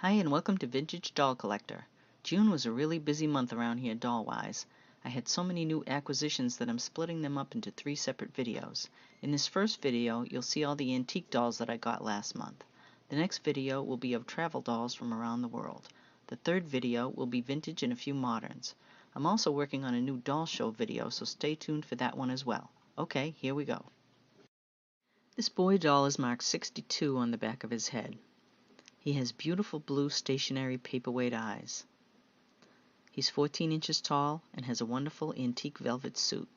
Hi and welcome to Vintage Doll Collector. June was a really busy month around here doll-wise. I had so many new acquisitions that I'm splitting them up into 3 separate videos. In this first video, you'll see all the antique dolls that I got last month. The next video will be of travel dolls from around the world. The third video will be vintage and a few moderns. I'm also working on a new doll show video, so stay tuned for that one as well. Okay, here we go. This boy doll is marked 62 on the back of his head. He has beautiful blue stationary paperweight eyes. He's 14 inches tall and has a wonderful antique velvet suit.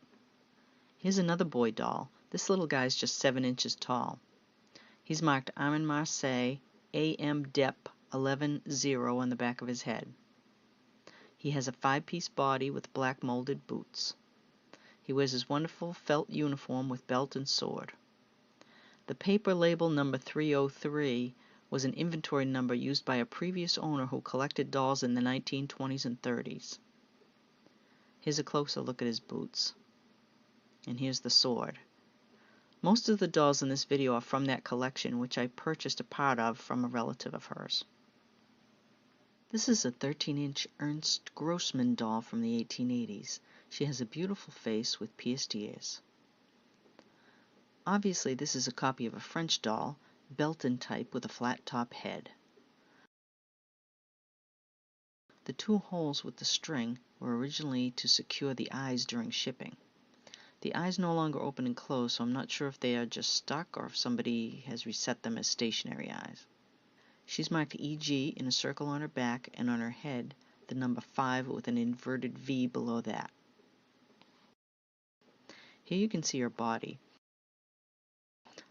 Here's another boy doll. This little guy's just 7 inches tall. He's marked Armand Marseille AM Dep 11-0 on the back of his head. He has a 5-piece body with black molded boots. He wears his wonderful felt uniform with belt and sword. The paper label number 303 was an inventory number used by a previous owner who collected dolls in the 1920s and 30s. Here's a closer look at his boots. And here's the sword. Most of the dolls in this video are from that collection, which I purchased a part of from a relative of hers. This is a 13-inch Ernst Grossman doll from the 1880s. She has a beautiful face with pierced ears. Obviously, this is a copy of a French doll, Belton type with a flat top head. The 2 holes with the string were originally to secure the eyes during shipping. The eyes no longer open and close, so I'm not sure if they are just stuck or if somebody has reset them as stationary eyes. She's marked EG in a circle on her back, and on her head the number 5 with an inverted V below that. Here you can see her body.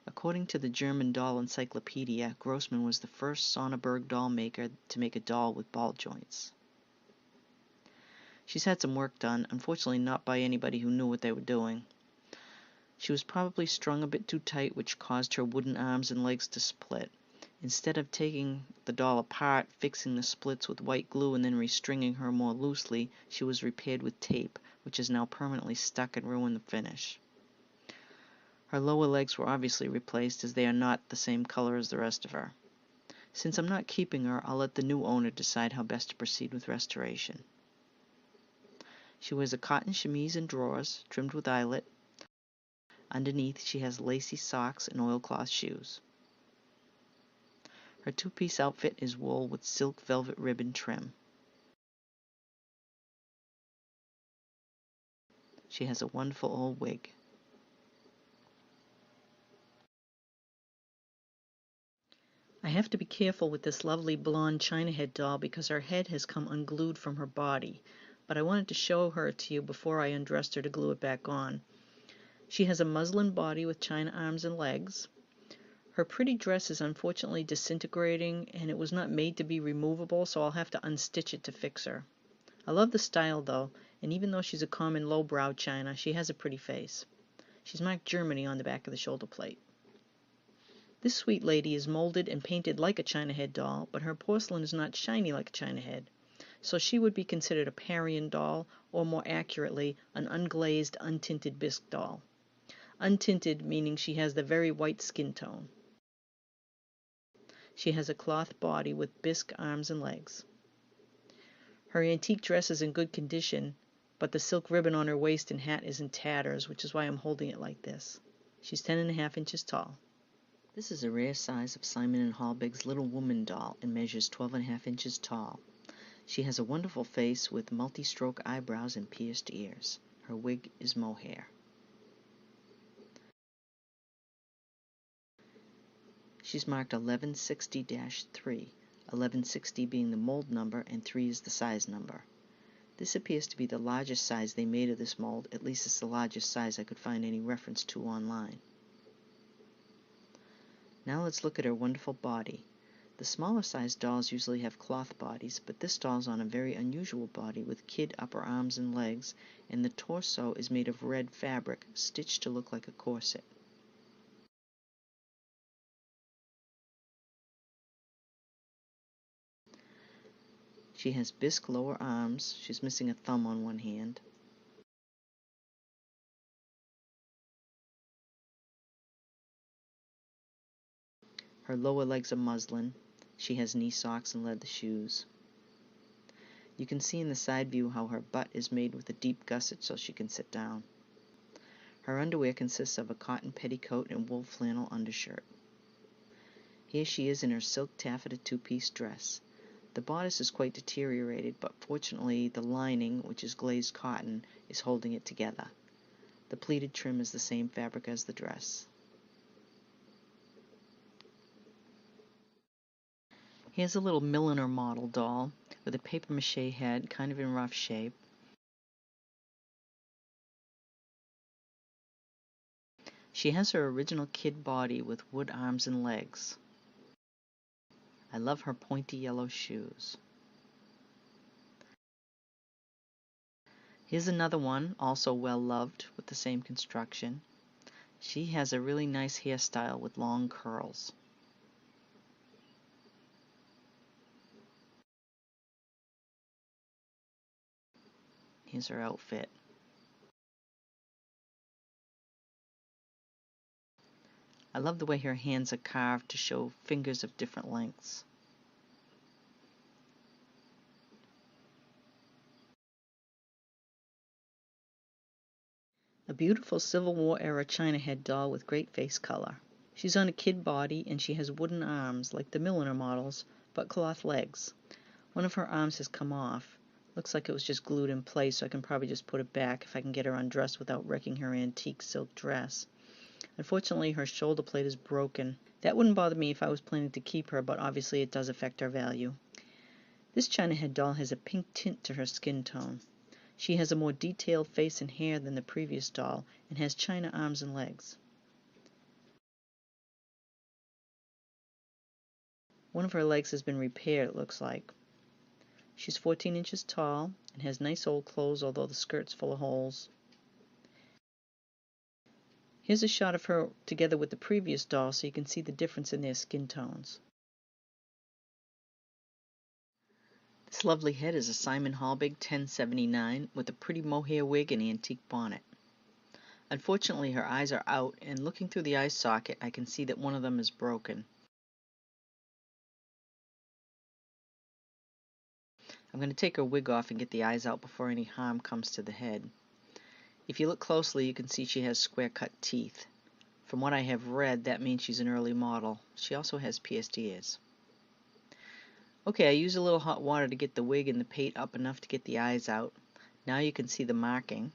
According to the German doll encyclopedia, Grossman was the first Sonneberg doll maker to make a doll with ball joints. She's had some work done, unfortunately not by anybody who knew what they were doing. She was probably strung a bit too tight, which caused her wooden arms and legs to split. Instead of taking the doll apart, fixing the splits with white glue, and then restringing her more loosely, she was repaired with tape, which is now permanently stuck and ruined the finish. Her lower legs were obviously replaced, as they are not the same color as the rest of her. Since I'm not keeping her, I'll let the new owner decide how best to proceed with restoration. She wears a cotton chemise and drawers, trimmed with eyelet. Underneath, she has lacy socks and oilcloth shoes. Her 2-piece outfit is wool with silk velvet ribbon trim. She has a wonderful old wig. I have to be careful with this lovely blonde China head doll because her head has come unglued from her body, but I wanted to show her to you before I undressed her to glue it back on. She has a muslin body with china arms and legs. Her pretty dress is unfortunately disintegrating, and it was not made to be removable, so I'll have to unstitch it to fix her. I love the style though, and even though she's a common low-brow china, she has a pretty face. She's marked Germany on the back of the shoulder plate. This sweet lady is molded and painted like a China head doll, but her porcelain is not shiny like a China head, so she would be considered a Parian doll, or more accurately, an unglazed, untinted bisque doll. Untinted meaning she has the very white skin tone. She has a cloth body with bisque arms and legs. Her antique dress is in good condition, but the silk ribbon on her waist and hat is in tatters, which is why I'm holding it like this. She's 10.5 inches tall. This is a rare size of Simon & Halbig's Little Woman doll and measures 12.5 inches tall. She has a wonderful face with multi-stroke eyebrows and pierced ears. Her wig is mohair. She's marked 1160-3, 1160 being the mold number and 3 is the size number. This appears to be the largest size they made of this mold, at least it's the largest size I could find any reference to online. Now let's look at her wonderful body. The smaller sized dolls usually have cloth bodies, but this doll's on a very unusual body with kid upper arms and legs, and the torso is made of red fabric, stitched to look like a corset. She has bisque lower arms. She's missing a thumb on one hand. Her lower legs are muslin. She has knee socks and leather shoes. You can see in the side view how her butt is made with a deep gusset so she can sit down. Her underwear consists of a cotton petticoat and wool flannel undershirt. Here she is in her silk taffeta two-piece dress. The bodice is quite deteriorated, but fortunately the lining, which is glazed cotton, is holding it together. The pleated trim is the same fabric as the dress. Here's a little Milliner model doll with a papier-mâché head, kind of in rough shape. She has her original kid body with wood arms and legs. I love her pointy yellow shoes. Here's another one, also well loved, with the same construction. She has a really nice hairstyle with long curls. Here's her outfit. I love the way her hands are carved to show fingers of different lengths. A beautiful Civil War era China head doll with great face color. She's on a kid body and she has wooden arms like the Milliner models, but cloth legs. One of her arms has come off. Looks like it was just glued in place, so I can probably just put it back if I can get her undressed without wrecking her antique silk dress. Unfortunately, her shoulder plate is broken. That wouldn't bother me if I was planning to keep her, but obviously it does affect her value. This China head doll has a pink tint to her skin tone. She has a more detailed face and hair than the previous doll and has china arms and legs. One of her legs has been repaired, it looks like. She's 14 inches tall and has nice old clothes, although the skirt's full of holes. Here's a shot of her together with the previous doll so you can see the difference in their skin tones. This lovely head is a Simon Halbig 1079 with a pretty mohair wig and antique bonnet. Unfortunately, her eyes are out, and looking through the eye socket, I can see that one of them is broken. I'm going to take her wig off and get the eyes out before any harm comes to the head. If you look closely, you can see she has square-cut teeth. From what I have read, that means she's an early model. She also has pierced ears. Okay, I used a little hot water to get the wig and the pate up enough to get the eyes out. Now you can see the marking.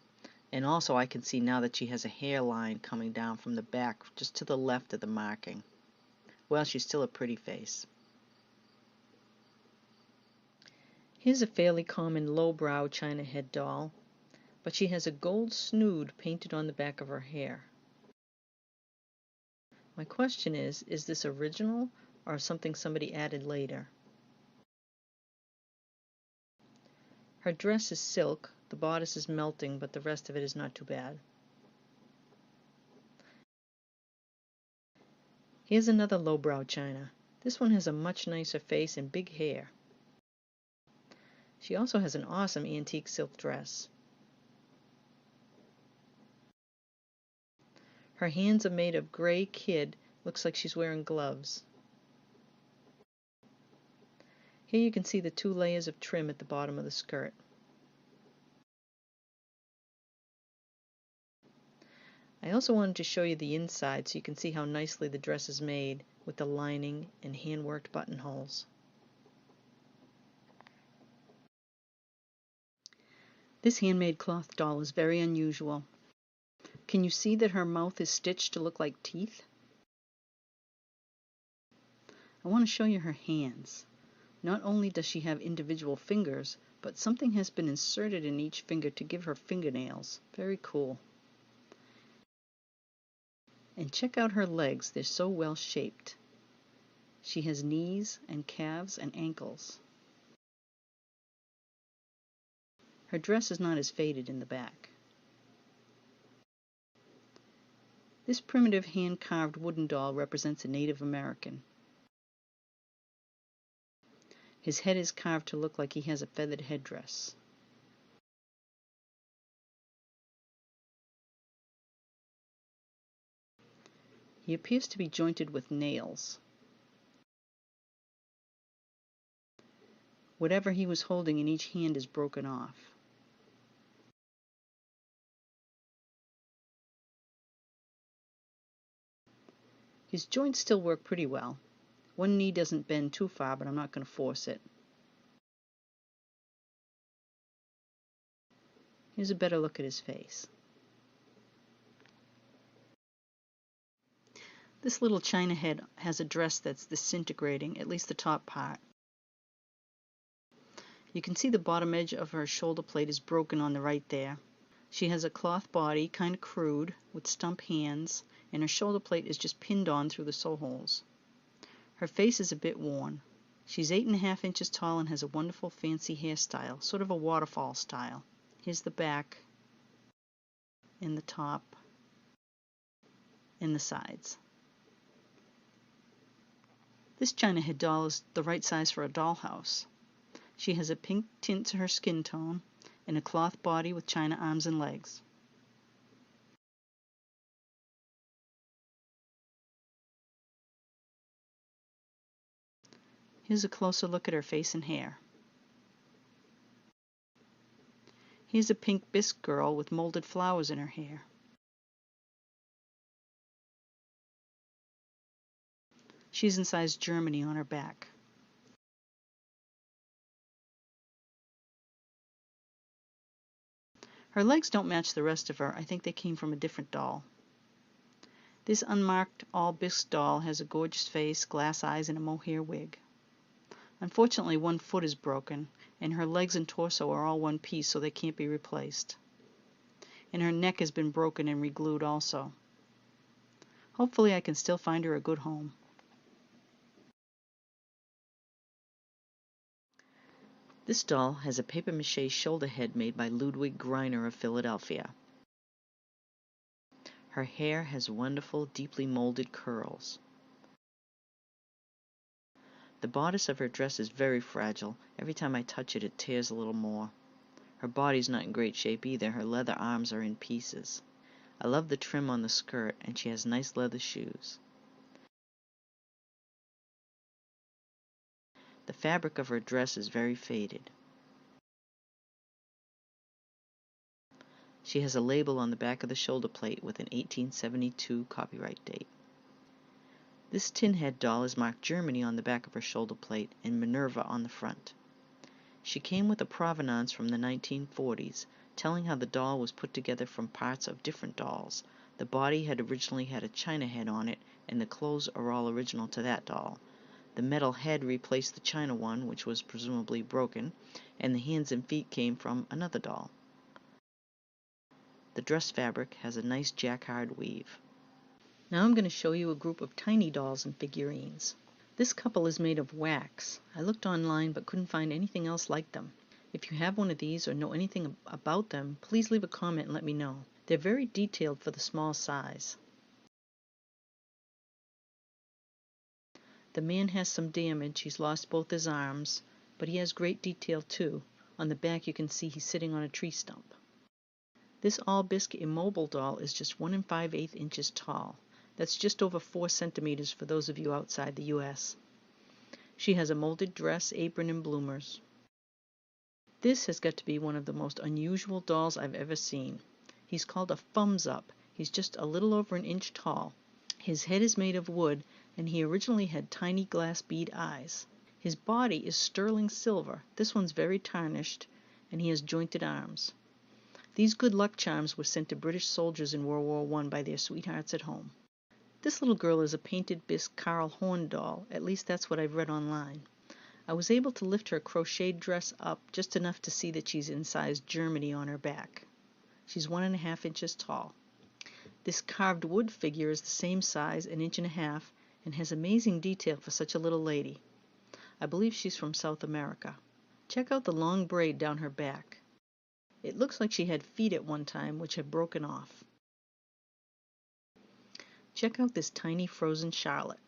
And also I can see now that she has a hairline coming down from the back just to the left of the marking. Well, she's still a pretty face. Here's a fairly common lowbrow China head doll, but she has a gold snood painted on the back of her hair. My question is this original or something somebody added later? Her dress is silk, the bodice is melting, but the rest of it is not too bad. Here's another lowbrow china. This one has a much nicer face and big hair. She also has an awesome antique silk dress. Her hands are made of gray kid, looks like she's wearing gloves. Here you can see the 2 layers of trim at the bottom of the skirt. I also wanted to show you the inside so you can see how nicely the dress is made with the lining and hand-worked buttonholes. This handmade cloth doll is very unusual. Can you see that her mouth is stitched to look like teeth? I want to show you her hands. Not only does she have individual fingers, but something has been inserted in each finger to give her fingernails. Very cool. And check out her legs, they're so well shaped. She has knees and calves and ankles. Her dress is not as faded in the back. This primitive hand-carved wooden doll represents a Native American. His head is carved to look like he has a feathered headdress. He appears to be jointed with nails. Whatever he was holding in each hand is broken off. His joints still work pretty well. One knee doesn't bend too far, but I'm not going to force it. Here's a better look at his face. This little china head has a dress that's disintegrating, at least the top part. You can see the bottom edge of her shoulder plate is broken on the right there. She has a cloth body, kind of crude, with stump hands, and her shoulder plate is just pinned on through the sew holes. Her face is a bit worn. She's 8.5 inches tall and has a wonderful fancy hairstyle, sort of a waterfall style. Here's the back, and the top, and the sides. This china head doll is the right size for a dollhouse. She has a pink tint to her skin tone and a cloth body with china arms and legs. Here's a closer look at her face and hair. Here's a pink bisque girl with molded flowers in her hair. She's in size Germany on her back. Her legs don't match the rest of her. I think they came from a different doll. This unmarked all bisque doll has a gorgeous face, glass eyes, and a mohair wig. Unfortunately, one foot is broken, and her legs and torso are all one piece, so they can't be replaced. And her neck has been broken and re-glued also. Hopefully I can still find her a good home. This doll has a papier-mâché shoulder head made by Ludwig Greiner of Philadelphia. Her hair has wonderful, deeply molded curls. The bodice of her dress is very fragile. Every time I touch it, it tears a little more. Her body's not in great shape either. Her leather arms are in pieces. I love the trim on the skirt, and she has nice leather shoes. The fabric of her dress is very faded. She has a label on the back of the shoulder plate with an 1872 copyright date. This tin head doll is marked Germany on the back of her shoulder plate and Minerva on the front. She came with a provenance from the 1940s, telling how the doll was put together from parts of different dolls. The body had originally had a china head on it, and the clothes are all original to that doll. The metal head replaced the china one, which was presumably broken, and the hands and feet came from another doll. The dress fabric has a nice jacquard weave. Now I'm going to show you a group of tiny dolls and figurines. This couple is made of wax. I looked online but couldn't find anything else like them. If you have one of these or know anything about them, please leave a comment and let me know. They're very detailed for the small size. The man has some damage. He's lost both his arms, but he has great detail too. On the back you can see he's sitting on a tree stump. This all bisque immobile doll is just 1 5/8 inches tall. That's just over 4 centimeters for those of you outside the US. She has a molded dress, apron, and bloomers. This has got to be one of the most unusual dolls I've ever seen. He's called a thumbs up. He's just a little over 1 inch tall. His head is made of wood, and he originally had tiny glass bead eyes. His body is sterling silver. This one's very tarnished, and he has jointed arms. These good luck charms were sent to British soldiers in World War I by their sweethearts at home. This little girl is a painted bisque Carl Horn doll. At least that's what I've read online. I was able to lift her crocheted dress up just enough to see that she's in size Germany on her back. She's 1.5 inches tall. This carved wood figure is the same size, 1.5 inches, and has amazing detail for such a little lady. I believe she's from South America. Check out the long braid down her back. It looks like she had feet at one time, which have broken off. Check out this tiny frozen Charlotte.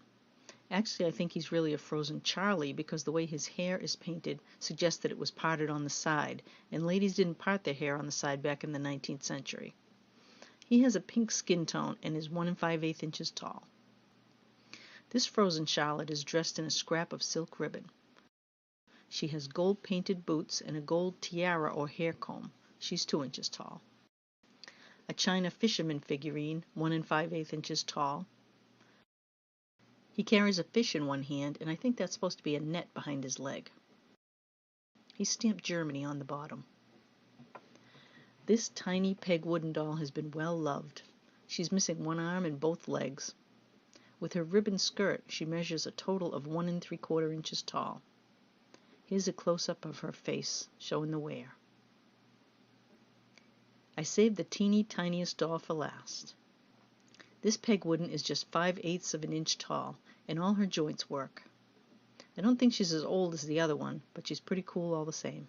Actually, I think he's really a frozen Charlie because the way his hair is painted suggests that it was parted on the side, and ladies didn't part their hair on the side back in the 19th century. He has a pink skin tone and is 1 5/8 inches tall. This frozen Charlotte is dressed in a scrap of silk ribbon. She has gold painted boots and a gold tiara or hair comb. She's 2 inches tall. A China fisherman figurine, 1 5/8 inches tall. He carries a fish in one hand, and I think that's supposed to be a net behind his leg. He's stamped Germany on the bottom. This tiny peg wooden doll has been well loved. She's missing one arm and both legs. With her ribbon skirt, she measures a total of 1 3/4 inches tall. Here's a close-up of her face, showing the wear. I saved the teeny tiniest doll for last. This peg wooden is just 5/8 of an inch tall, and all her joints work. I don't think she's as old as the other one, but she's pretty cool all the same.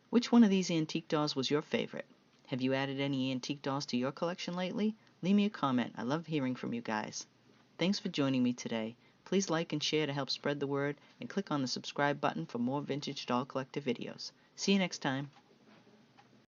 Which one of these antique dolls was your favorite? Have you added any antique dolls to your collection lately? Leave me a comment. I love hearing from you guys. Thanks for joining me today. Please like and share to help spread the word, and click on the subscribe button for more Vintage Doll Collector videos. See you next time.